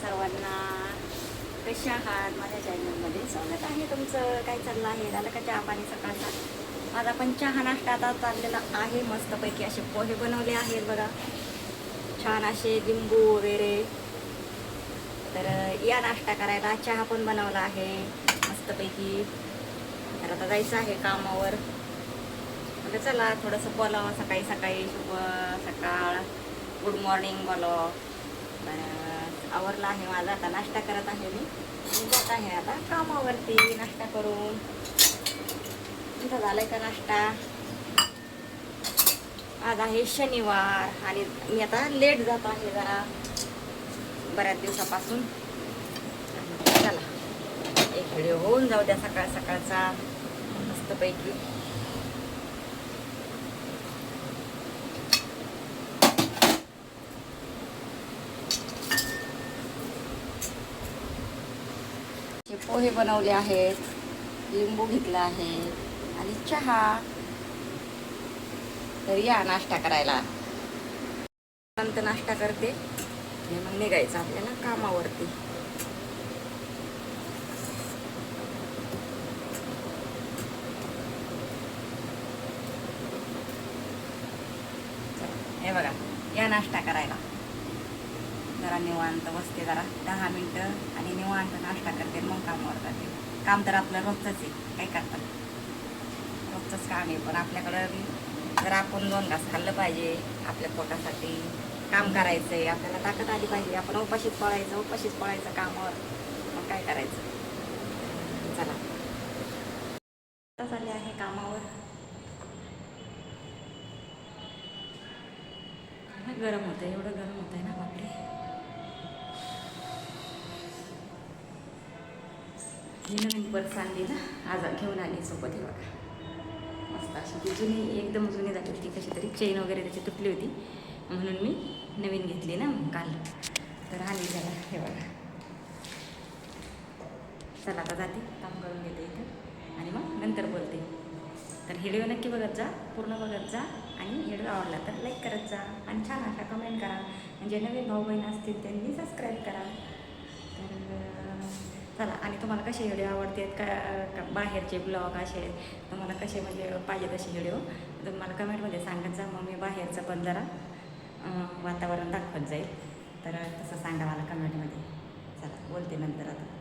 सर्वांना. कशा आहात? माझ्या चॅनलमध्ये स्वागत आहे तुमचं. काय चाललं आहे? झालं का चहा पाणी सकाळचा? माझा पण चहा नाश्ता आता चाललेला आहे. मस्तपैकी असे पोहे बनवले आहेत बघा, छान असे लिंबू वगैरे. तर या नाश्ता करायला. चहा पण बनवला आहे मस्तपैकी. तर आता जायचं आहे कामावर. म्हणजे चला थोडंसं बोलावं सकाळी सकाळी. शुभ सकाळ, गुड मॉर्निंग बोलावं. आवरला आहे माझा. आता नाश्ता करत आहे मी जात आहे आता कामावरती नाश्ता करून. तुमचा झालाय का नाश्ता? आज आहे शनिवार आणि मी आता लेट जात आहे जरा बऱ्याच दिवसापासून. चला एक व्हिडिओ होऊन जाऊ द्या सकाळ सकाळचा मस्तपैकी. पोहे बनवले आहेत, लिंबू घेतला आहे आणि चहा. तर या नाश्ता करायला. नंतर नाश्ता करते आणि मग निघायचं आपल्याला कामावरती. हे बघा, या नाश्ता करायला. जरा निवांत बसते जरा 10 मिनटं आणि निवांत नाश्ता करते, मग कामावर जाते. काम तर आपलं रोजचंच आहे, काय करतात, रोजचंच काम आहे. पण आपल्याकडं जर आपण 2 घास खाल्लं पाहिजे. आपल्या पोटासाठी काम करायचं आहे, आपल्याला ताकद आली पाहिजे. आपण उपाशीच पळायचं कामावर, मग काय करायचं. चला आता चालले आहे कामावर. गरम होतं, एवढं गरम होतं आहे ना बापरे. ही नवीन पर्स आणली ना, आज घेऊन आली सोबत. हे बघा मस्त अशी. ती जुनी एकदम जुनी झाली होती, कशी तरी चेन वगैरे त्याची तुटली होती म्हणून मी नवीन घेतली ना काल. तर आली जरा. हे बघा, चला आता जाते, काम करून घेते इथं आणि मग नंतर बोलते. तर व्हिडिओ नक्की बघत जा, पूर्ण बघत जा. आणि व्हिडिओ आवडला तर लाईक करत जा आणि छान अशा कमेंट करा. म्हणजे नवीन भाऊ बहीण असतील त्यांनी सबस्क्राईब करा. तर चला. आणि तुम्हाला कसे व्हिडिओ आवडतात का बाहेरचे ब्लॉग असे तुम्हाला कसे म्हणजे पाहिजे तसे व्हिडिओ तुम्हाला कमेंटमध्ये सांगत जा. मग मी बाहेरचं पण जरा वातावरण दाखवत जाईल. तर तसं सांगा मला कमेंटमध्ये. चला बोलते नंतर आता.